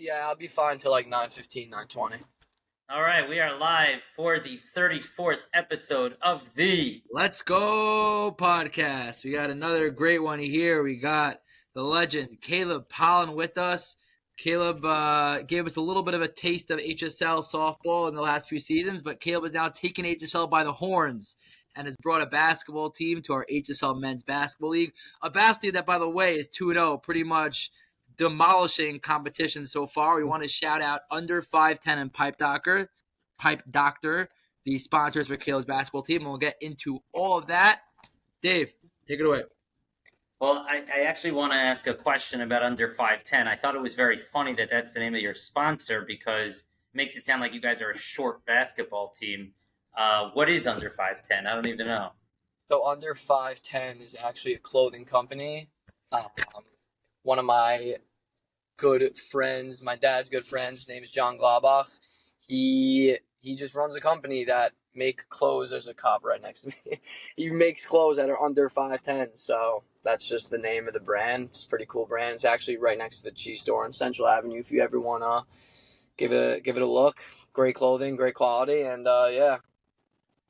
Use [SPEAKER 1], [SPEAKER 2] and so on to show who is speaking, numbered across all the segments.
[SPEAKER 1] Yeah, I'll be fine till like 9:15, 9:20.
[SPEAKER 2] All right, we are live for the 34th episode of the
[SPEAKER 3] Let's Go podcast. We got another great one here. We got the legend Caleb Pollan with us. Caleb gave us a little bit of a taste of HSL softball in the last few seasons, but Caleb is now taking HSL by the horns and has brought a basketball team to our HSL Men's Basketball League. A basketball league that, by the way, is 2-0, pretty much demolishing competition so far. We want to shout out Under 510 and Pipe Doctor, the sponsors for Caleb's basketball team, and we'll get into all of that. Dave, take it away.
[SPEAKER 2] Well, I actually want to ask a question about Under 510. I thought it was very funny that that's the name of your sponsor because it makes it sound like you guys are a short basketball team. What is Under 510? I don't even know.
[SPEAKER 1] So Under 510 is actually a clothing company. One of my good friends, my dad's good friend, his name is John Glabach. He just runs a company that make clothes. There's a cop right next to me. He makes clothes that are under 510. So that's just the name of the brand. It's a pretty cool brand. It's actually right next to the cheese store on Central Avenue. If you ever want to give it a look, great clothing, great quality, and yeah.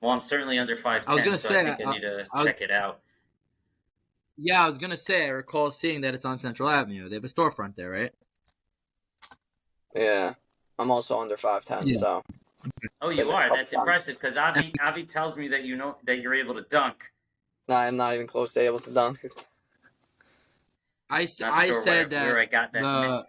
[SPEAKER 2] Well, I'm certainly under 5'10", so I think I need to check it out.
[SPEAKER 3] Yeah, I was going to say, I recall seeing that it's on Central Avenue. They have a storefront there, right?
[SPEAKER 1] Yeah. I'm also under 5'10", so.
[SPEAKER 2] Oh, you are? That's impressive, because Avi tells me that that you're able to dunk.
[SPEAKER 1] No, I'm not even close to able to dunk.
[SPEAKER 3] I said where
[SPEAKER 2] I got that.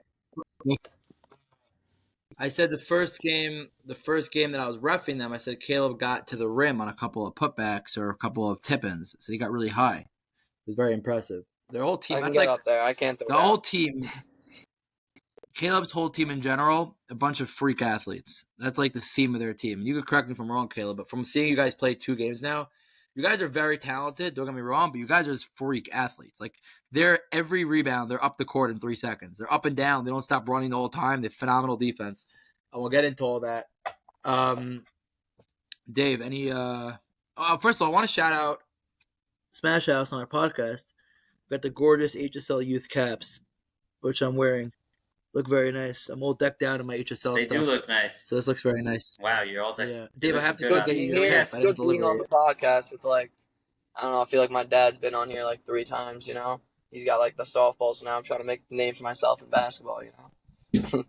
[SPEAKER 3] I said the first game that I was reffing them, I said Caleb got to the rim on a couple of putbacks or a couple of tip-ins, so he got really high. It was very impressive. Their whole team.
[SPEAKER 1] I can get up there. I can't.
[SPEAKER 3] The whole team. Caleb's whole team in general, a bunch of freak athletes. That's like the theme of their team. You could correct me if I'm wrong, Caleb, but from seeing you guys play 2 games now, you guys are very talented. Don't get me wrong, but you guys are just freak athletes. Like every rebound, they're up the court in 3 seconds. They're up and down. They don't stop running the whole time. They have phenomenal defense. And we'll get into all that. Dave, any? First of all, I want to shout out Smash House on our podcast. We got the gorgeous HSL youth caps, which I'm wearing. Look very nice. I'm all decked out in my HSL stuff.
[SPEAKER 2] They do look nice.
[SPEAKER 3] So this looks very nice.
[SPEAKER 2] Wow, you're all decked.
[SPEAKER 3] Yeah, Dave, I have to
[SPEAKER 1] get you here. It's good being on the podcast with I don't know. I feel like my dad's been on here 3 times. You know, he's got the softball. So now I'm trying to make a name for myself in basketball. You know,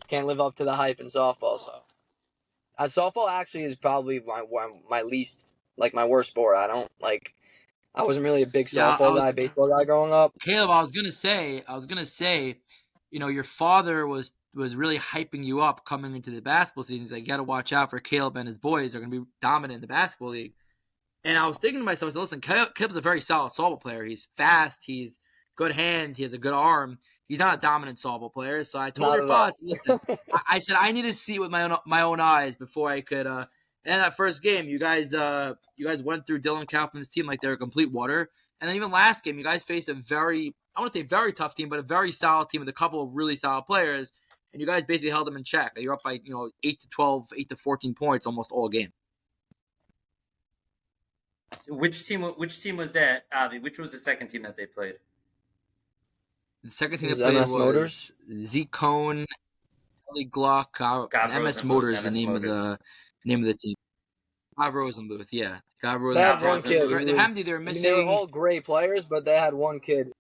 [SPEAKER 1] can't live up to the hype in softball. So, softball actually is probably my least my worst sport. I don't like. I wasn't really a big softball guy, baseball guy growing up.
[SPEAKER 3] Caleb, I was gonna say, you know, your father was really hyping you up coming into the basketball season. He's like, you got to watch out for Caleb and his boys. They're going to be dominant in the basketball league. And I was thinking to myself, listen, Caleb's a very solid softball player. He's fast. He's good hand. He has a good arm. He's not a dominant softball player. So I told your father, listen, I said, I need to see it with my own eyes before I could. And that first game, you guys went through Dylan Kaufman's team like they were complete water. And then even last game, you guys faced a very, I wouldn't say very tough team, but a very solid team with a couple of really solid players. And you guys basically held them in check. You're up by 8 to 12, 8 to 14 points almost all game.
[SPEAKER 2] Which team was that, Avi? Which was the second team that they played?
[SPEAKER 3] The second team that played was Zeke Cohn, Ellie Gluck, MS Motors. The name of the team. Bob Rosenbluth, yeah.
[SPEAKER 1] They had one kid.
[SPEAKER 3] They were missing.
[SPEAKER 1] They were all great players, but they had one kid.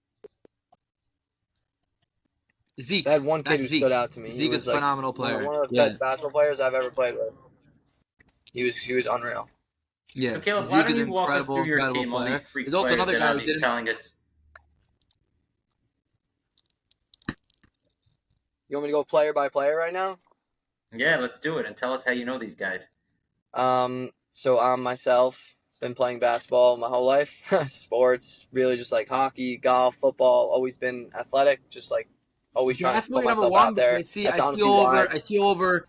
[SPEAKER 3] Zeke.
[SPEAKER 1] They had one kid who stood out to me.
[SPEAKER 3] Zeke is a phenomenal player.
[SPEAKER 1] One of the best basketball players I've ever played with. He was unreal.
[SPEAKER 3] Yeah.
[SPEAKER 2] So Caleb, why don't you walk us through your team? All these freak players that Avi's telling us.
[SPEAKER 1] You want me to go player by player right now?
[SPEAKER 2] Yeah, let's do it, and tell us how you know these guys.
[SPEAKER 1] So I'm myself, been playing basketball my whole life. Sports, really just hockey, golf, football, always been athletic, just always trying to put myself out there.
[SPEAKER 3] I see all over.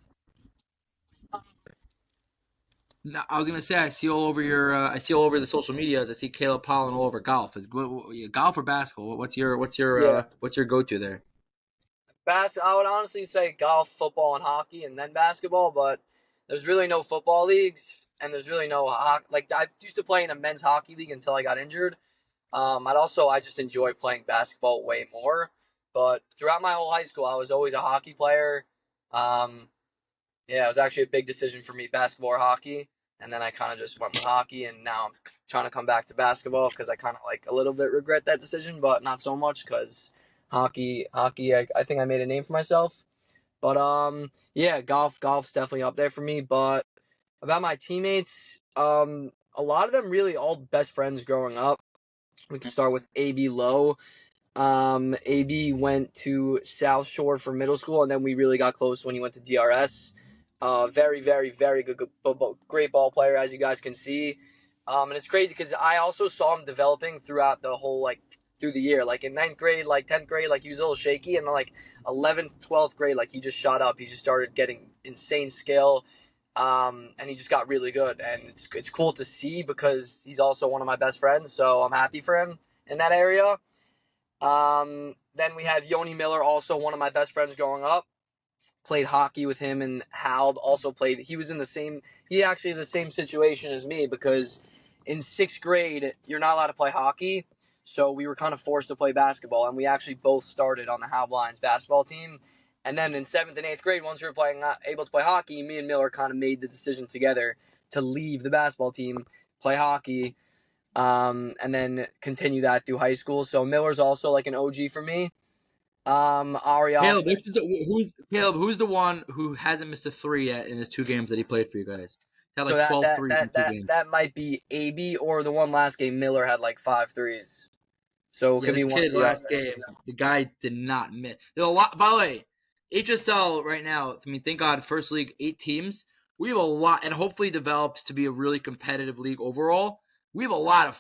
[SPEAKER 3] No, I was gonna say I see all over the social medias. I see Caleb Pollan all over golf. Is golf or basketball? What's your go-to there?
[SPEAKER 1] I would honestly say golf, football, and hockey, and then basketball. But there's really no football leagues, and there's really no hockey. I used to play in a men's hockey league until I got injured. I just enjoy playing basketball way more. But throughout my whole high school, I was always a hockey player. Yeah, it was actually a big decision for me, basketball or hockey. And then I kind of just went with hockey, and now I'm trying to come back to basketball because I kind of like a little bit regret that decision, but not so much because hockey, I think I made a name for myself. But yeah, golf's definitely up there for me. But about my teammates, a lot of them really all best friends growing up. We can start with AB Lowe. AB went to South Shore for middle school, and then we really got close when he went to DRS. Very, very, very good, great ball player, as you guys can see. And it's crazy because I also saw him developing throughout the whole, like, through the year. Like, in 9th grade, like, 10th grade, like, he was a little shaky. And then, like, 11th, 12th grade, like, he just shot up. He just started getting insane skill. And he just got really good. And it's cool to see because he's also one of my best friends. So I'm happy for him in that area. Then we have Yoni Miller, also one of my best friends growing up. Played hockey with him, and Hal also played. He was in the same. He actually is the same situation as me because in 6th grade you're not allowed to play hockey, so we were kind of forced to play basketball, and we actually both started on the Hal Blinds basketball team. And then in 7th and 8th grade, once we were able to play hockey, me and Miller kind of made the decision together to leave the basketball team, play hockey, and then continue that through high school. So Miller's also like an OG for me. Ari
[SPEAKER 3] Caleb,
[SPEAKER 1] Hoffman.
[SPEAKER 3] who's the one who hasn't missed a three yet in his 2 games that he played for you guys? He had
[SPEAKER 1] So
[SPEAKER 3] like 12 threes in 2 games.
[SPEAKER 1] that might be AB, or the one last game Miller had like 5 threes. So it
[SPEAKER 3] Yeah,
[SPEAKER 1] could be
[SPEAKER 3] this
[SPEAKER 1] one or
[SPEAKER 3] kid
[SPEAKER 1] the
[SPEAKER 3] last
[SPEAKER 1] other.
[SPEAKER 3] game, the guy did not miss. There's a lot. By the way, HSL right now. I mean, thank God, first league, 8 teams. We have a lot, and hopefully develops to be a really competitive league overall. We have a lot of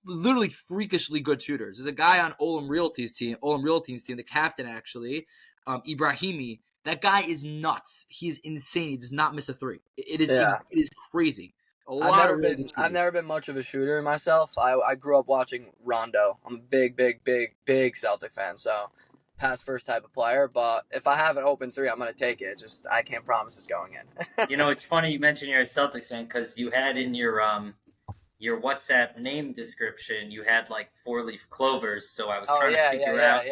[SPEAKER 3] literally freakishly good shooters. There's a guy on Olam Realty's team, the captain actually, Ibrahimi. That guy is nuts. He's insane. He does not miss a three.
[SPEAKER 1] Yeah.
[SPEAKER 3] It is crazy. A lot of really good
[SPEAKER 1] I've
[SPEAKER 3] shooters.
[SPEAKER 1] never been much of a shooter myself. I grew up watching Rondo. I'm a big Celtic fan, so pass first type of player. But if I have an open three, I'm gonna take it. Just I can't promise it's going in.
[SPEAKER 2] You know, it's funny you mentioned you're a Celtics fan because you had in your WhatsApp name description you had like 4-leaf clovers. So I was
[SPEAKER 1] Oh
[SPEAKER 2] trying to
[SPEAKER 1] yeah,
[SPEAKER 2] figure out.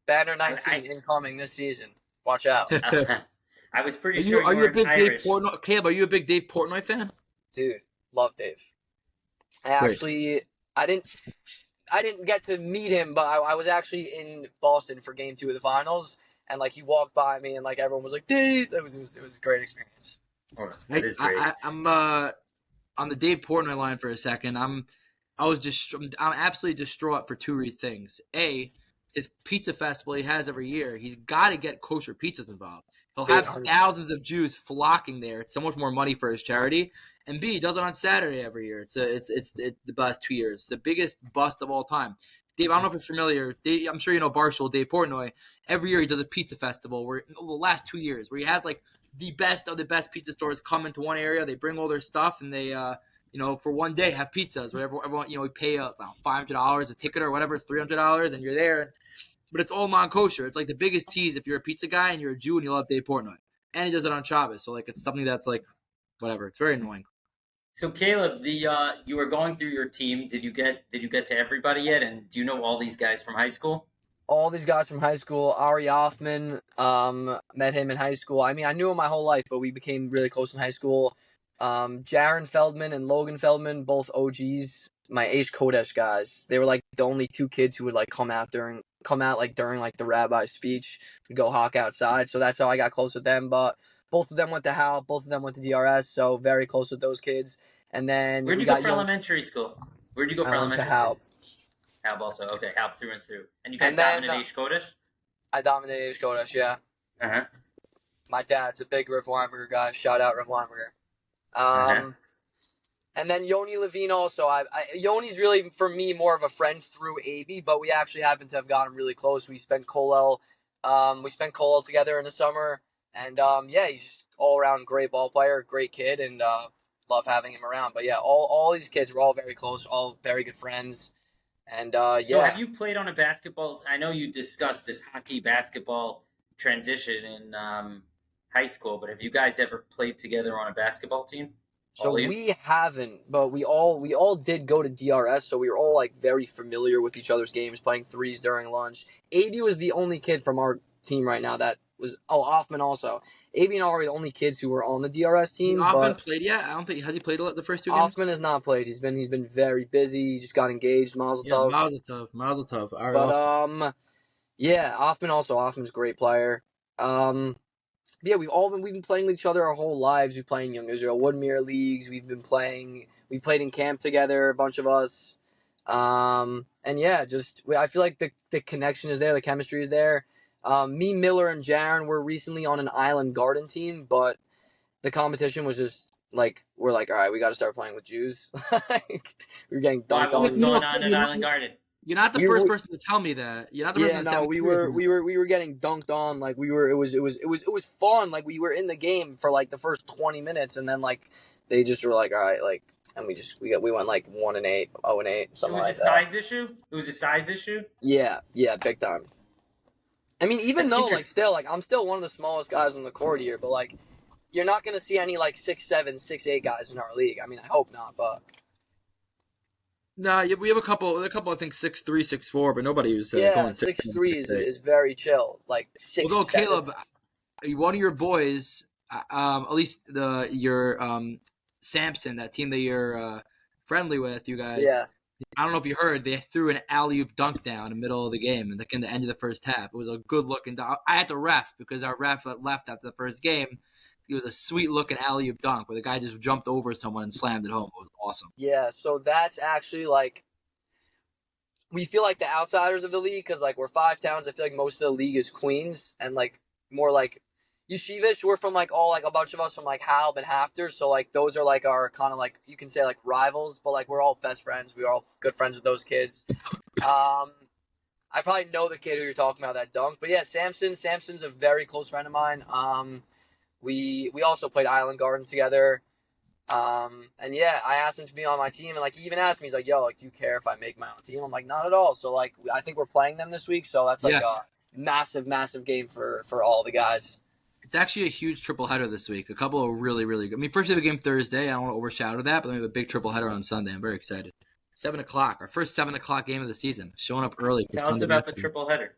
[SPEAKER 1] Banner
[SPEAKER 2] I
[SPEAKER 1] 19 incoming this season. Watch out,
[SPEAKER 2] I was pretty
[SPEAKER 3] Are
[SPEAKER 2] sure you
[SPEAKER 3] you a
[SPEAKER 2] weren't
[SPEAKER 3] big Dave
[SPEAKER 2] Irish.
[SPEAKER 3] Portnoy? Caleb, are you a big Dave Portnoy fan?
[SPEAKER 1] dude. Love Dave. I
[SPEAKER 3] Great.
[SPEAKER 1] actually I didn't get to meet him, but I was actually in Boston for Game 2 of the finals, and like he walked by me, and like everyone was like, "Dave!" It was a great experience.
[SPEAKER 2] Oh, that is great.
[SPEAKER 3] I'm on the Dave Portnoy line for a second. I'm absolutely distraught for 2 things. A, his pizza festival he has every year. He's got to get kosher pizzas involved. He'll
[SPEAKER 1] Dude,
[SPEAKER 3] have thousands of Jews flocking there. It's so much more money for his charity. And B, he does it on Saturday every year. It's the last 2 years. It's the biggest bust of all time. Dave, I don't know if you're familiar. Dave, I'm sure you know Barstool, Dave Portnoy. Every year he does a pizza festival where the last 2 years where he has like the best of the best pizza stores come into one area. They bring all their stuff and they for one day have pizzas. Whatever everyone we pay about $500 a ticket or whatever, $300, and you're there. But it's all non-kosher. It's like the biggest tease if you're a pizza guy and you're a Jew and you love Dave Portnoy. And he does it on Shabbos, so like it's something that's like whatever. It's very annoying.
[SPEAKER 2] So Caleb, you were going through your team. Did you get to everybody yet? And do you know all these guys from high school?
[SPEAKER 1] All these guys from high school. Ari Hoffman, met him in high school. I mean, I knew him my whole life, but we became really close in high school. Jaron Feldman and Logan Feldman, both OGs, my Aish Kodesh guys. They were like the only 2 kids who would like come out during like the rabbi's speech. We'd go hawk outside, so that's how I got close with them. But both of them went to Hal, both of them went to DRS, so very close with those kids. And then
[SPEAKER 2] Where'd
[SPEAKER 1] we
[SPEAKER 2] you go
[SPEAKER 1] got
[SPEAKER 2] for elementary school? Where'd you go for
[SPEAKER 1] I went to
[SPEAKER 2] elementary
[SPEAKER 1] Hal.
[SPEAKER 2] school? Halb also. Okay, Halb through and through. And you guys
[SPEAKER 1] And then
[SPEAKER 2] dominated Aish Kodesh?
[SPEAKER 1] I dominated Aish Kodesh, yeah.
[SPEAKER 2] Uh-huh.
[SPEAKER 1] My dad's a big Riff Weinberger guy. Shout out Riff Weinberger.
[SPEAKER 2] Uh-huh.
[SPEAKER 1] And then Yoni Levine also. Yoni's really, for me, more of a friend through AB, but we actually happen to have gotten really close. We spent Colel together in the summer. And, yeah, he's all-around great ball player, great kid, and love having him around. But, yeah, all these kids were all very close, all very good friends. And,
[SPEAKER 2] So
[SPEAKER 1] yeah.
[SPEAKER 2] have you played on a basketball? I know you discussed this hockey basketball transition in high school, but have you guys ever played together on a basketball team?
[SPEAKER 1] So we haven't, but we all did go to DRS, so we were all like very familiar with each other's games, playing threes during lunch. AB was the only kid from our team right now that was Hoffman also. AB and I are the only kids who were on the DRS team.
[SPEAKER 3] Hoffman
[SPEAKER 1] But
[SPEAKER 3] played yet? I don't think has he played the first two games.
[SPEAKER 1] Hoffman has not played. He's been very busy. He just got engaged. Mazel
[SPEAKER 3] Yeah,
[SPEAKER 1] tov.
[SPEAKER 3] Mazel tov. All right,
[SPEAKER 1] But yeah, Hoffman's a great player. Yeah, we've been playing with each other our whole lives. We play in Young Israel Woodmere leagues. We played in camp together, a bunch of us. And yeah, I feel like the connection is there, the chemistry is there. Me, Miller, and Jaron were recently on an Island Garden team, but the competition was just like we're like, all right, we got to start playing with Jews. Like, we were getting dunked on.
[SPEAKER 2] What's going on at Island Garden?
[SPEAKER 3] You're not the first person to tell me that. You're not the person.
[SPEAKER 1] Yeah, no, we were getting dunked on. Like it was fun. Like we were in the game for like the first 20 minutes, and then like they just were like, all right, like, and we went like 1-8, 0-8, something like that.
[SPEAKER 2] It was a size issue. It was a size issue.
[SPEAKER 1] Yeah, big time. I mean, even though like still like I'm still one of the smallest guys on the court here, but like you're not gonna see any like 6'7", 6'8" guys in our league. I mean, I hope not, but.
[SPEAKER 3] No, we have a couple. I think 6'3", 6'4", but nobody was going
[SPEAKER 1] 6'3" is very chill. Like 6'7".
[SPEAKER 3] Although Caleb, one of your boys, at least your Samson, that team that you're friendly with, you guys.
[SPEAKER 1] Yeah.
[SPEAKER 3] I don't know if you heard, they threw an alley-oop dunk down in the middle of the game, like in the end of the first half. It was a good-looking dunk. I had to ref because our ref left after the first game. It was a sweet-looking alley-oop dunk where the guy just jumped over someone and slammed it home. It was awesome.
[SPEAKER 1] Yeah, so that's actually like we feel like the outsiders of the league because like we're 5 towns. I feel like most of the league is Queens and like more like Yeshivish. We're from like all like a bunch of us from like Halb and Hafter. So like those are like our kind of like you can say like rivals, but like we're all best friends. We're all good friends with those kids. I probably know the kid who you're talking about that dunked, but yeah, Samson's a very close friend of mine. We also played Island Garden together. And yeah, I asked him to be on my team, and like he even asked me, he's like, "Yo, like, do you care if I make my own team?" I'm like, "Not at all." So like, I think we're playing them this week, so that's like a massive game for all the guys.
[SPEAKER 3] It's actually a huge triple header this week. A couple of really good. I mean, first we have a game Thursday. I don't want to overshadow that, but then we have a big triple header on Sunday. I'm very excited. 7:00, our first 7:00 game of the season. Showing up early.
[SPEAKER 2] Tell us about the triple header.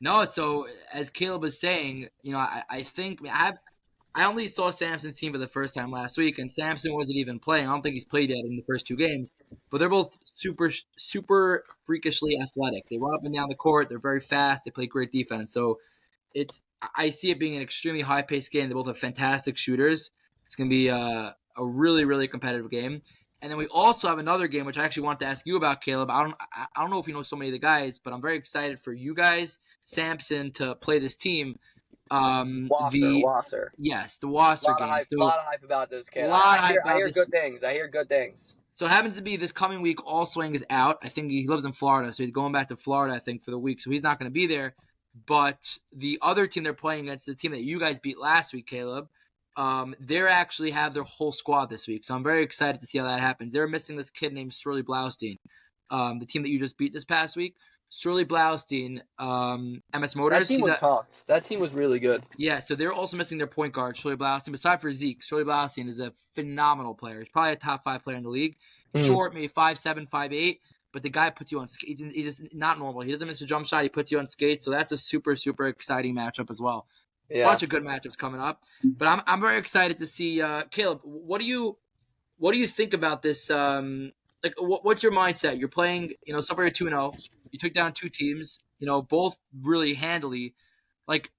[SPEAKER 3] No, so as Caleb was saying, I think I only saw Samson's team for the first time last week, and Samson wasn't even playing. I don't think he's played yet in the first 2 games. But they're both super freakishly athletic. They run up and down the court. They're very fast. They play great defense. So I see it being an extremely high-paced game. They both have fantastic shooters. It's going to be a really competitive game. And then we also have another game, which I actually wanted to ask you about, Caleb. I don't know if you know so many of the guys, but I'm very excited for you guys, Samson, to play this team.
[SPEAKER 1] Wasser.
[SPEAKER 3] Yes, the Wasser game.
[SPEAKER 1] A lot of hype about this kid. I hear good things.
[SPEAKER 3] So it happens to be this coming week, Allswing is out. I think he lives in Florida, so he's going back to Florida, I think, for the week. So he's not going to be there. But the other team they're playing against, the team that you guys beat last week, Caleb, they actually have their whole squad this week. So I'm very excited to see how that happens. They're missing this kid named Shirley Blaustein, the team that you just beat this past week. Shirley Blaustein, MS Motors.
[SPEAKER 1] That team was tough. That team was really good.
[SPEAKER 3] Yeah, so they're also missing their point guard, Shirley Blaustein. Besides for Zeke, Shirley Blaustein is a phenomenal player. He's probably a top 5 player in the league. Short, maybe 5'7", 5'8", but the guy puts you on skates. He's not normal. He doesn't miss a jump shot. He puts you on skates. So that's a super exciting matchup as well. Yeah. Bunch of good matchups coming up. But I'm very excited to see Caleb. What do you think about this? Like, what's your mindset? You're playing, somewhere 2-0. You took down 2 teams, both really handily. Like,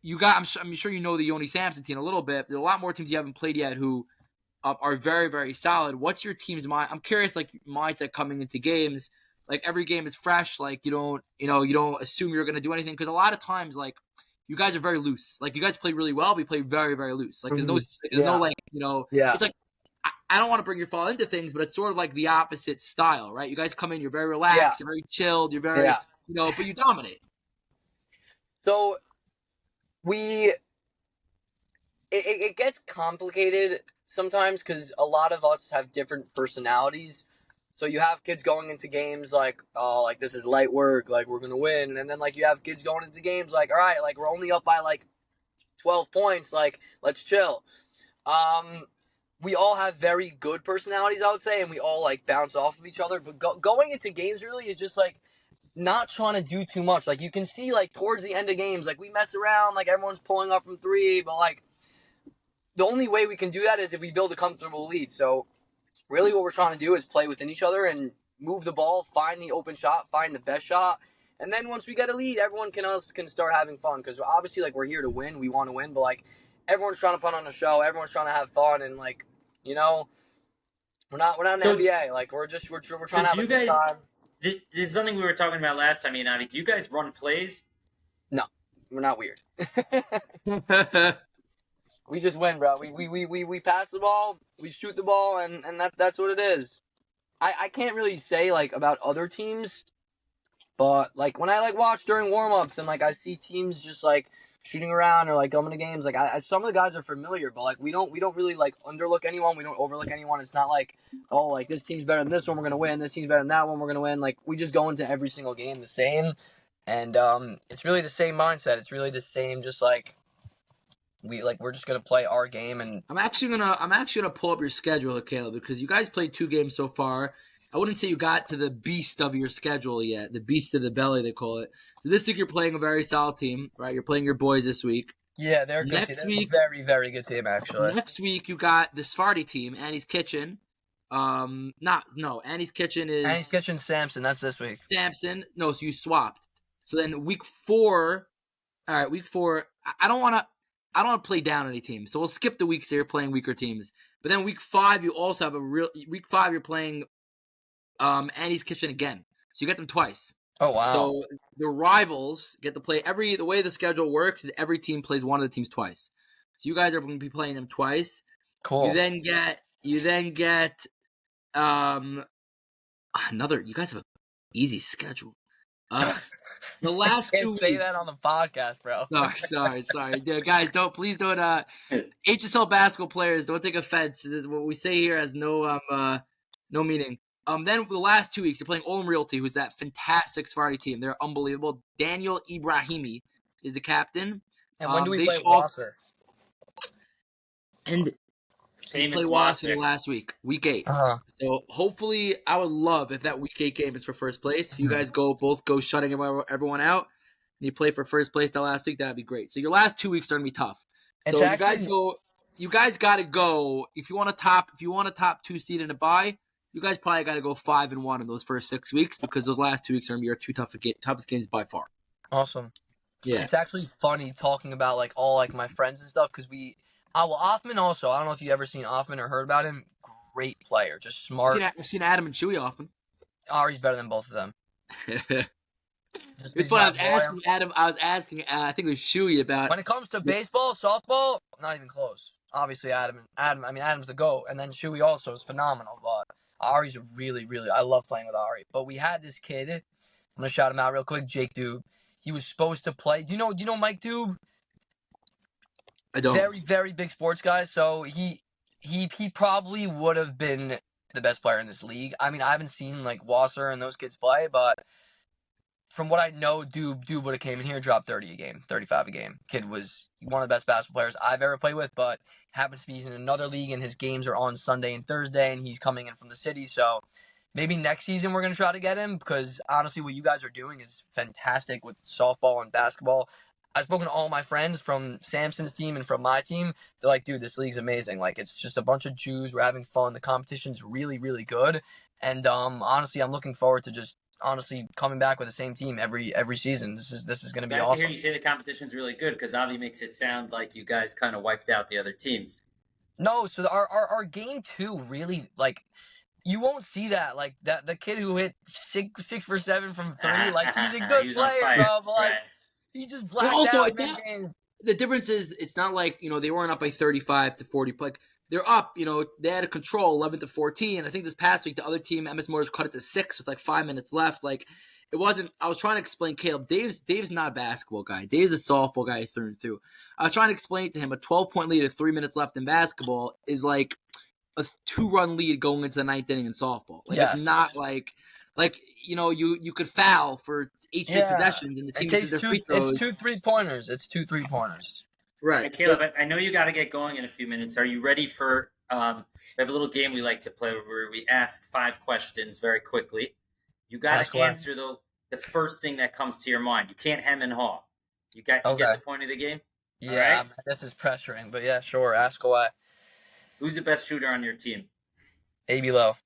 [SPEAKER 3] I'm sure you know the Yoni Sampson team a little bit. There are a lot more teams you haven't played yet who are very solid. What's your team's mind? I'm curious, like, mindset coming into games. Like, every game is fresh. Like, you don't assume you're going to do anything. Because a lot of times, like, you guys are very loose. Like, you guys play really well, but you play very loose. Like, there's no it's like, I don't want to bring your fall into things, but it's sort of like the opposite style, right? You guys come in, you're very relaxed, you're very chilled, you're very, but you dominate.
[SPEAKER 1] So it gets complicated sometimes because a lot of us have different personalities. So you have kids going into games like, oh, like this is light work, like we're going to win. And then like you have kids going into games like, all right, like we're only up by like 12 points, like let's chill. we all have very good personalities, I would say, and we all like bounce off of each other. But going into games really is just like not trying to do too much. Like you can see like towards the end of games, like we mess around, like everyone's pulling up from three, but like the only way we can do that is if we build a comfortable lead. So really what we're trying to do is play within each other and move the ball, find the open shot, find the best shot. And then once we get a lead, everyone can start having fun. Because obviously, like, we're here to win. We want to win. But, like, everyone's trying to put on a show. Everyone's trying to have fun. And, like, you know, we're not in the NBA. Like, we're trying to have a good time.
[SPEAKER 2] This is something we were talking about last time, Avi. Do you guys run plays?
[SPEAKER 1] No, we're not weird. We just win, bro. We pass the ball, we shoot the ball, and that's what it is. I can't really say, like, about other teams. But, like, when I, like, watch during warm-ups and, like, I see teams just, like, shooting around or, like, coming to games, like, some of the guys are familiar, but, like, we don't really, like, underlook anyone. We don't overlook anyone. It's not like, oh, like, this team's better than this one, we're going to win. This team's better than that one, we're going to win. Like, we just go into every single game the same. And it's really the same mindset. It's really the same, just, like, we're just going to play our game. And
[SPEAKER 3] I'm actually gonna pull up your schedule, Caleb, because you guys played 2 games so far. I wouldn't say you got to the beast of your schedule yet, the beast of the belly, they call it. So this week you're playing a very solid team, right? You're playing your boys this week.
[SPEAKER 1] Yeah, they're a good team. They're a very, very good team, actually.
[SPEAKER 3] Next week you got the Sephardi team, Annie's Kitchen. Annie's Kitchen is...
[SPEAKER 1] Annie's Kitchen, Samson, that's this week.
[SPEAKER 3] Samson. No, so you swapped. So then week 4, I don't want to play down any teams. So we'll skip the weeks that you're playing weaker teams. But then week 5, you also have week 5, you're playing Annie's Kitchen again. So you get them twice.
[SPEAKER 1] Oh, wow.
[SPEAKER 3] So the rivals get to play the way the schedule works is every team plays one of the teams twice. So you guys are going to be playing them twice.
[SPEAKER 1] Cool.
[SPEAKER 3] You then get another. You guys have an easy schedule. The last 2 weeks.
[SPEAKER 1] Can't say that on the podcast, bro.
[SPEAKER 3] Sorry. Dude, guys, please don't. HSL basketball players, don't take offense. What we say here has no meaning. Then the last 2 weeks, you're playing Olam Realty, who's that fantastic Sephardi team. They're unbelievable. Daniel Ibrahimi is the captain.
[SPEAKER 1] And when do we play Wasser?
[SPEAKER 3] And they play Wasser last week, week 8.
[SPEAKER 1] Uh-huh.
[SPEAKER 3] So hopefully, I would love if that week 8 game is for first place. If you guys both go shutting everyone out, and you play for first place that last week, that'd be great. So your last 2 weeks are gonna be tough. So you guys got to go if you want a top 2 seed in a bye. You guys probably got to go 5-1 in those first 6 weeks because those last 2 weeks are your 2 toughest games by far.
[SPEAKER 1] Awesome.
[SPEAKER 3] Yeah.
[SPEAKER 1] It's actually funny talking about like all like my friends and stuff because Offman also. I don't know if you ever seen Offman or heard about him. Great player, just smart.
[SPEAKER 3] I've seen Adam and Chewy Offman.
[SPEAKER 1] Ari's better than both of them.
[SPEAKER 3] It's funny. I was asking. I think it was Chewy about
[SPEAKER 1] when it comes to baseball, softball, not even close. Obviously, Adam's the GOAT, and then Chewy also is phenomenal. But Ari's really, really. I love playing with Ari. But we had this kid. I'm gonna shout him out real quick. Jake Dube. He was supposed to play. Do you know Mike Dube?
[SPEAKER 3] I don't.
[SPEAKER 1] Very, very big sports guy. So he probably would have been the best player in this league. I mean, I haven't seen like Wasser and those kids play, but from what I know, Dube would have came in here and dropped 30 a game, 35 a game. Kid was one of the best basketball players I've ever played with, but happens to be in another league, and his games are on Sunday and Thursday, and he's coming in from the city. So maybe next season we're going to try to get him because, honestly, what you guys are doing is fantastic with softball and basketball. I've spoken to all my friends from Samson's team and from my team. They're like, dude, this league's amazing. Like, it's just a bunch of Jews. We're having fun. The competition's really, really good. And honestly, I'm looking forward to just coming back with the same team every season. This is going to be awesome.
[SPEAKER 2] To hear you say the competition's really good because Avi makes it sound like you guys kind of wiped out the other teams.
[SPEAKER 1] No, so our game 2 really, like, you won't see that. Like, that the kid who hit 6 for 7 from 3, like, he's a good player, bro. But, like, he just blacked out mid-game.
[SPEAKER 3] The difference is it's not like, they weren't up by 35 to 40. Like, they're up, they had a control 11-14. I think this past week, the other team, MS Motors, cut it to 6 with like 5 minutes left. Like, it wasn't, I was trying to explain, Caleb, Dave's not a basketball guy. Dave's a softball guy through and through. I was trying to explain to him a 12-point lead at 3 minutes left in basketball is like a 2-run lead going into the 9th inning in softball. Like, It's not like you could foul for 8 possessions and the team misses their free throws.
[SPEAKER 1] It's 2 3-pointers. Right.
[SPEAKER 2] Hey, Caleb, I know you got to get going in a few minutes. Are you ready for We have a little game we like to play where we ask 5 questions very quickly. You got
[SPEAKER 1] Ask
[SPEAKER 2] to
[SPEAKER 1] away.
[SPEAKER 2] answer the first thing that comes to your mind. You can't hem and haw. You get
[SPEAKER 1] Okay.
[SPEAKER 2] the point of the game? All
[SPEAKER 1] Yeah,
[SPEAKER 2] right?
[SPEAKER 1] this is pressuring, but yeah, sure. Ask away.
[SPEAKER 2] Who's the best shooter on your team?
[SPEAKER 1] AB Low.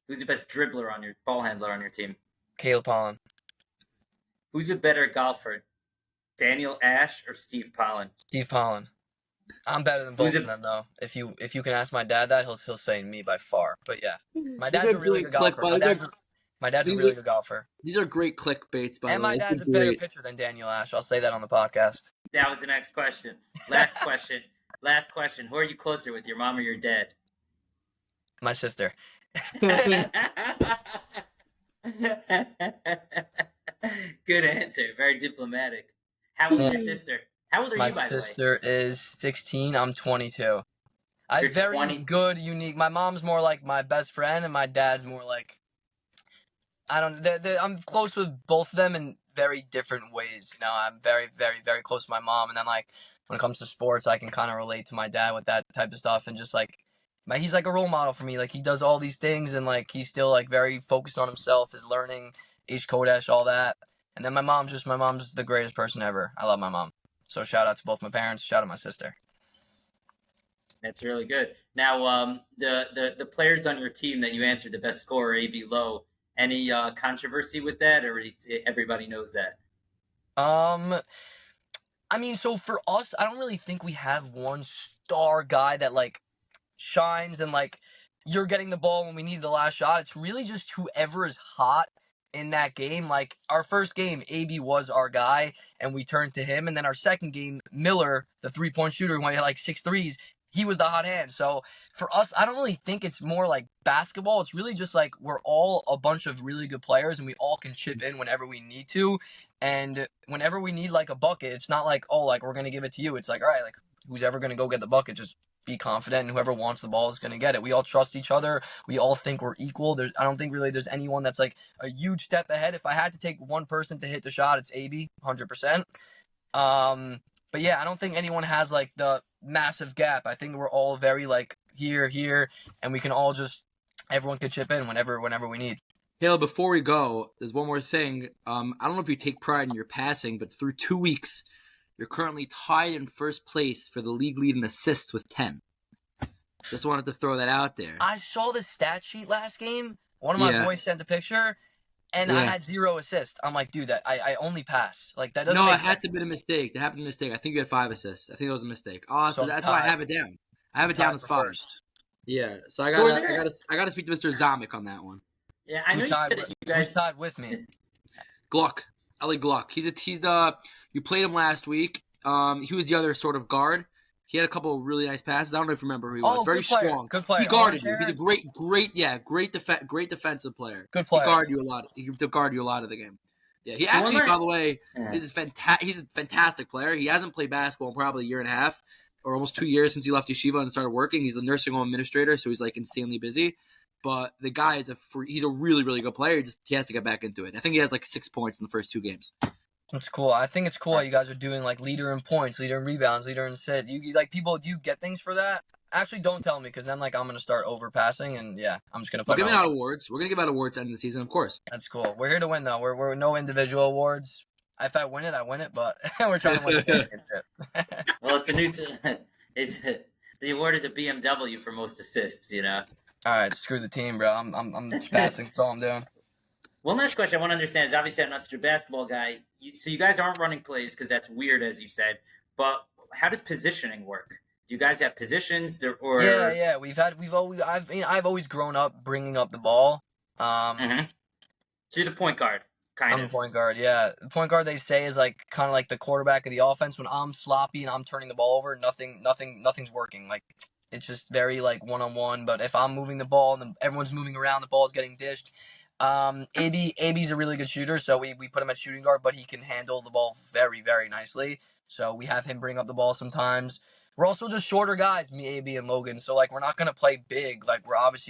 [SPEAKER 2] Who's the best dribbler on your ball handler on your team?
[SPEAKER 1] Caleb Pollan.
[SPEAKER 2] Who's a better golfer, Daniel Ash or Steve Pollan?
[SPEAKER 1] Steve Pollan. I'm better than
[SPEAKER 2] Who's
[SPEAKER 1] both of them though. If you can ask my dad that, he'll say me by far. But yeah, my
[SPEAKER 3] These
[SPEAKER 1] dad's
[SPEAKER 3] are
[SPEAKER 1] a really
[SPEAKER 3] great
[SPEAKER 1] good
[SPEAKER 3] click,
[SPEAKER 1] golfer.
[SPEAKER 3] but
[SPEAKER 1] My dad's a
[SPEAKER 3] these
[SPEAKER 1] really
[SPEAKER 3] are
[SPEAKER 1] good golfer.
[SPEAKER 3] these are great clickbaits, by
[SPEAKER 1] And
[SPEAKER 3] the way.
[SPEAKER 1] my
[SPEAKER 3] This is
[SPEAKER 1] dad's a better
[SPEAKER 3] great.
[SPEAKER 1] pitcher than Daniel Ash. I'll say that on the podcast.
[SPEAKER 2] That was the next question. Last question. Last question. Who are you closer with, your mom or your dad?
[SPEAKER 1] My sister.
[SPEAKER 2] Good answer. Very diplomatic. How old is your sister? How old are
[SPEAKER 1] My
[SPEAKER 2] you, by the way?
[SPEAKER 1] sister is 16. I'm 22. I
[SPEAKER 2] You're
[SPEAKER 1] have very
[SPEAKER 2] 20.
[SPEAKER 1] good, unique. My mom's more like my best friend, and my dad's more like I don't. I'm close with both of them in very different ways. You know, I'm very, very, very close to my mom, and then like when it comes to sports, I can kind of relate to my dad with that type of stuff, and just like, he's like a role model for me. Like he does all these things, and like he's still like very focused on himself, his learning, H Kodesh, all that. And then my mom's the greatest person ever. I love my mom. So shout out to both my parents. Shout out my sister.
[SPEAKER 2] That's really good. Now, the players on your team that you answered the best score, AB Low. Any controversy with that, or everybody knows that?
[SPEAKER 1] I mean, so for us, I don't really think we have one star guy that like shines and like you're getting the ball when we need the last shot. It's really just whoever is hot in that game. Like our first game, AB was our guy, and we turned to him. And then our second game, Miller, the 3-point shooter, who had like 6 threes, he was the hot hand. So for us, I don't really think it's more like basketball. It's really just like we're all a bunch of really good players, and we all can chip in whenever we need to. And whenever we need like a bucket, it's not like, oh, like we're gonna give it to you. It's like, all right, like who's ever gonna go get the bucket, just be confident, and whoever wants the ball is going to get it. We all trust each other. We all think we're equal. I don't think really there's anyone that's like a huge step ahead. If I had to take one person to hit the shot, it's AB, 100%. But yeah, I don't think anyone has like the massive gap. I think we're all very like here, and we can all just everyone can chip in whenever we need.
[SPEAKER 3] Caleb, before we go, there's one more thing. I don't know if you take pride in your passing, but through 2 weeks, you're currently tied in first place for the league lead in assists with 10. Just wanted to throw that out there.
[SPEAKER 1] I saw the stat sheet last game. One of my boys sent a picture, and I had 0 assists. I'm like, dude, I only passed. Like that doesn't.
[SPEAKER 2] No,
[SPEAKER 1] make
[SPEAKER 2] it had
[SPEAKER 1] sense.
[SPEAKER 2] to be a mistake. It happened a mistake. I think you had 5 assists. I think it was a mistake. Oh, so that's why I have it down. I have it down as 5. First. Yeah, so I gotta speak to Mr. Zamek on that one.
[SPEAKER 1] Yeah, I know you said that you guys tied with me.
[SPEAKER 3] Gluck, Ali Gluck. He's the. You played him last week. He was the other sort of guard. He had a couple of really nice passes. I don't know if you remember who he was. Very strong.
[SPEAKER 1] Good player.
[SPEAKER 3] He guarded you. He's a great defensive player.
[SPEAKER 1] Good player.
[SPEAKER 3] He guarded you a lot. He guarded you a lot of the game. Yeah, he actually, by the way, he's a fantastic player. He hasn't played basketball in probably a year and a half or almost 2 years since he left yeshiva and started working. He's a nursing home administrator, so he's like insanely busy. But the guy is he's a really, really good player. He has to get back into it. I think he has like 6 points in the first 2 games.
[SPEAKER 1] That's cool. I think it's cool how you guys are doing like leader in points, leader in rebounds, leader in assists. You like people. Do you get things for that? Actually, don't tell me because then like I'm gonna start overpassing and yeah, I'm just gonna.
[SPEAKER 3] We're giving out awards. We're gonna give out awards at the end of the season, of course.
[SPEAKER 1] That's cool. We're here to win though. We're no individual awards. If I win it, but we're trying to win the championship.
[SPEAKER 2] Well, it's a new. The award is a BMW for most assists. You know.
[SPEAKER 1] All right, screw the team, bro. I'm just passing. That's all I'm doing.
[SPEAKER 2] One last question I want to understand is obviously I'm not such a basketball guy. So you guys aren't running plays because that's weird, as you said. But how does positioning work? Do you guys have positions or?
[SPEAKER 1] Yeah. I've always grown up bringing up the ball.
[SPEAKER 2] So you're the point guard,
[SPEAKER 1] I'm the point guard. Yeah, the point guard they say is like kind of like the quarterback of the offense. When I'm sloppy and I'm turning the ball over, nothing's working. Like it's just very like one-on-one. But if I'm moving the ball and everyone's moving around, the ball's getting dished. AB's a really good shooter, so we put him at shooting guard, but he can handle the ball very, very nicely. So we have him bring up the ball sometimes. We're also just shorter guys, me, AB, and Logan. So like we're not gonna play big. Like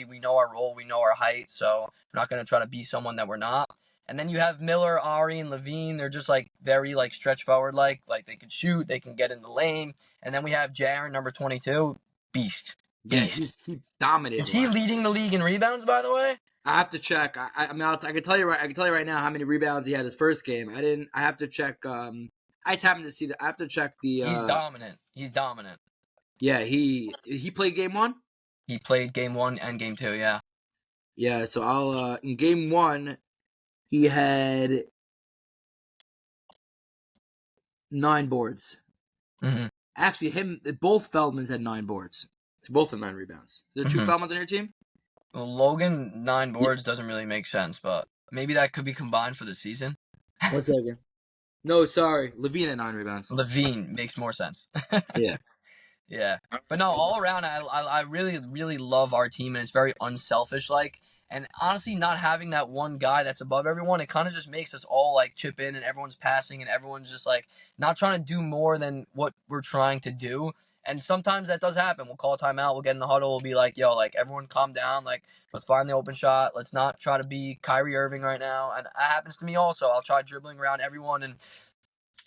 [SPEAKER 1] we know our role, we know our height, so we're not gonna try to be someone that we're not. And then you have Miller, Ari, and Levine. They're just like very like stretch forward like they can shoot, they can get in the lane. And then we have Jaren, number 22, beast.
[SPEAKER 3] Yeah,
[SPEAKER 1] Beast.
[SPEAKER 3] he dominated.
[SPEAKER 1] Is he leading the league in rebounds, by the way?
[SPEAKER 3] I have to check. I mean, I can tell you right now how many rebounds he had his first game. I have to check. I just happened to see that. I have to check the.
[SPEAKER 1] He's dominant. He's dominant.
[SPEAKER 3] Yeah, he played game 1.
[SPEAKER 1] He played game 1 and game 2. Yeah.
[SPEAKER 3] Yeah, so I'll in game 1 he had 9 boards.
[SPEAKER 1] Mm-hmm.
[SPEAKER 3] Actually, both Feldmans had 9 boards. Both of them had 9 rebounds. Is there 2 Feldmans on your team?
[SPEAKER 1] Well, Logan 9 boards doesn't really make sense, but maybe that could be combined for the season.
[SPEAKER 3] 1 second. No, sorry, Levine had 9 rebounds.
[SPEAKER 1] Levine makes more sense.
[SPEAKER 3] Yeah.
[SPEAKER 1] Yeah, but no, all around, I really, really love our team, and it's very unselfish, like, and honestly, not having that one guy that's above everyone, it kind of just makes us all, like, chip in, and everyone's passing, and everyone's just, like, not trying to do more than what we're trying to do, and sometimes that does happen. We'll call a timeout, we'll get in the huddle, we'll be like, yo, like, everyone calm down, like, let's find the open shot, let's not try to be Kyrie Irving right now, and that happens to me also. I'll try dribbling around everyone, and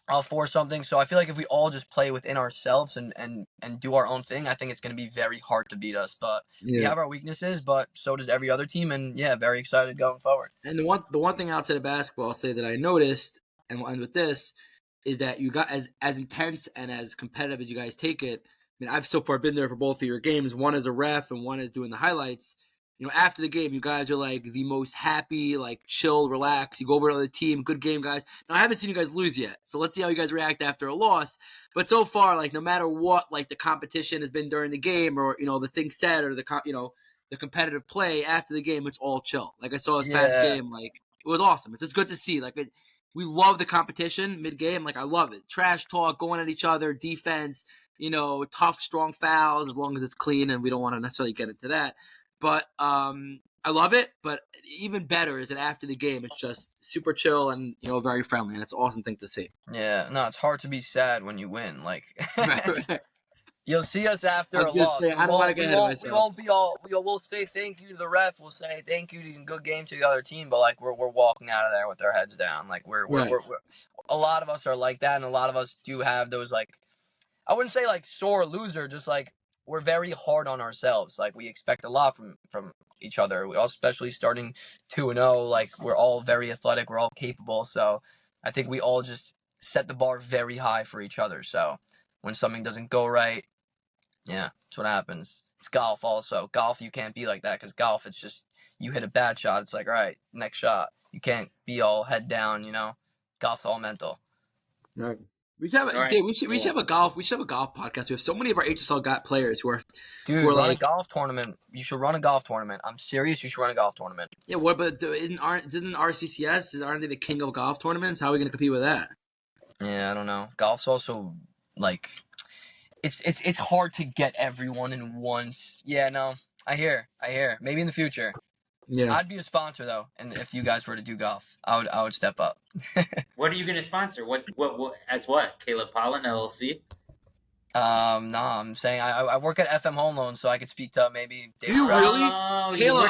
[SPEAKER 1] I'll force something. So I feel like if we all just play within ourselves and do our own thing, I think it's going to be very hard to beat us. But we have our weaknesses, but so does every other team. And yeah, very excited going forward.
[SPEAKER 3] And the one thing outside of basketball I'll say that I noticed, and we'll end with this, is that you got as intense and as competitive as you guys take it. I mean, I've so far been there for both of your games, one as a ref and one as doing the highlights. You know, after the game, you guys are like the most happy, like chill, relaxed. You go over to the team, good game, guys. Now I haven't seen you guys lose yet, so let's see how you guys react after a loss. But so far, like no matter what, like the competition has been during the game, or the thing said, or the competitive play after the game, it's all chill. Like I saw this past game, like it was awesome. It's just good to see. Like we love the competition mid game. Like I love it. Trash talk, going at each other, defense. Tough, strong fouls as long as it's clean, and we don't want to necessarily get into that. But I love it. But even better is that after the game, it's just super chill and very friendly, and it's an awesome thing to see.
[SPEAKER 1] Yeah, no, it's hard to be sad when you win. Like,
[SPEAKER 3] Right.
[SPEAKER 1] you'll see us after a loss.
[SPEAKER 3] I don't want to get ahead of myself.
[SPEAKER 1] We won't be all. We'll say thank you to the ref. We'll say thank you to good game to the other team. But like we're walking out of there with our heads down. Like we're a lot of us are like that, and a lot of us do have those like. I wouldn't say like sore loser, just like we're very hard on ourselves. Like we expect a lot from each other. We all, especially starting 2-0, like we're all very athletic, we're all capable. So I think we all just set the bar very high for each other. So when something doesn't go right, yeah, that's what happens. It's golf also. Golf, you can't be like that because golf, it's just you hit a bad shot. It's like, all right, next shot. You can't be all head down. Golf's all mental.
[SPEAKER 3] Right. We should have a golf podcast. We have so many of our HSL players who are
[SPEAKER 1] run a golf tournament. You should run a golf tournament. I'm serious. You should run a golf tournament.
[SPEAKER 3] Yeah, but isn't RCCS? Aren't they the king of golf tournaments? How are we going to compete with that?
[SPEAKER 1] Yeah, I don't know. Golf's also like it's hard to get everyone in once. Yeah, no, I hear. Maybe in the future.
[SPEAKER 3] Yeah,
[SPEAKER 1] I'd be a sponsor though, and if you guys were to do golf, I would step up.
[SPEAKER 2] What are you going to sponsor? What as what? Caleb Pollan LLC?
[SPEAKER 1] No, I'm saying I work at FM Home Loans, so I could speak to maybe David.
[SPEAKER 3] You
[SPEAKER 1] Brown.
[SPEAKER 3] really? Caleb,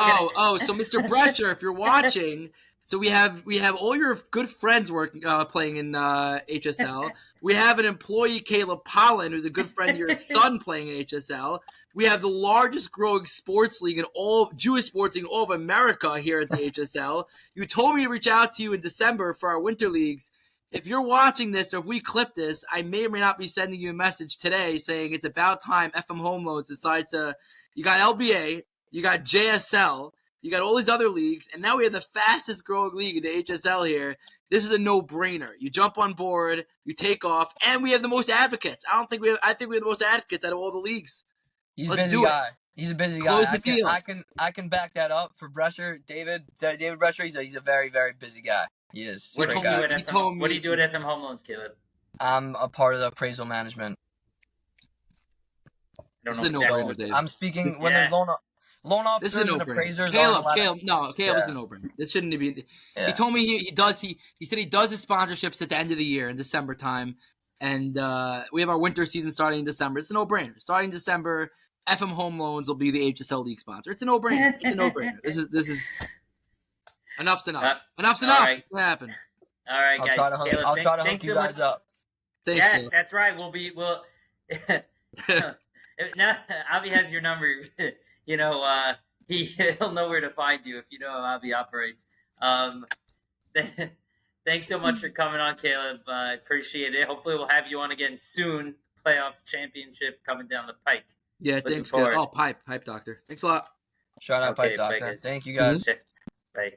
[SPEAKER 3] so Mr. Brescher, if you're watching, so we have all your good friends playing in HSL. We have an employee, Caleb Pollan, who's a good friend of your son playing in HSL. We have the largest growing sports league Jewish sports league in all of America here at the HSL. You told me to reach out to you in December for our winter leagues. If you're watching this, or if we clip this, I may or may not be sending you a message today saying it's about time FM Home Loans decides to. You got LBA, you got JSL, you got all these other leagues, and now we have the fastest growing league in the HSL here. This is a no-brainer. You jump on board, you take off, and we have the most advocates. I think we have the most advocates out of all the leagues.
[SPEAKER 1] He's a busy guy. He's a busy guy. I can back that up for Brescher. David Brescher. He's a very, very busy guy. He is.
[SPEAKER 2] What do you do at FM Home Loans, Caleb?
[SPEAKER 1] I'm a part of the appraisal management.
[SPEAKER 2] I don't know exactly
[SPEAKER 1] I'm speaking when there's loan officers and appraisers.
[SPEAKER 3] Caleb, is a no-brainer. This shouldn't be. Yeah. He told me he does. He said he does his sponsorships at the end of the year in December time, and we have our winter season starting in December. It's a no-brainer. Starting in December, FM Home Loans will be the HSL league sponsor. It's a no-brainer. This is enough's enough. Enough's enough.
[SPEAKER 2] Right.
[SPEAKER 3] What happened?
[SPEAKER 2] All right, guys.
[SPEAKER 1] I'll try to hook you guys up.
[SPEAKER 3] Thanks,
[SPEAKER 2] yes,
[SPEAKER 3] Caleb.
[SPEAKER 2] that's right. We'll Now Avi has your number. You know, he'll know where to find you if you know how Avi operates. Um, thanks so much for coming on, Caleb. I appreciate it. Hopefully, we'll have you on again soon. Playoffs, championship coming down the pike.
[SPEAKER 3] Yeah,
[SPEAKER 2] Looking
[SPEAKER 3] thanks, guys.
[SPEAKER 2] forward.
[SPEAKER 3] Oh, pipe doctor. Thanks a lot.
[SPEAKER 1] Shout out
[SPEAKER 2] Okay,
[SPEAKER 1] Pipe
[SPEAKER 2] bye,
[SPEAKER 1] Doctor.
[SPEAKER 2] guys.
[SPEAKER 1] Thank you guys.
[SPEAKER 2] Bye.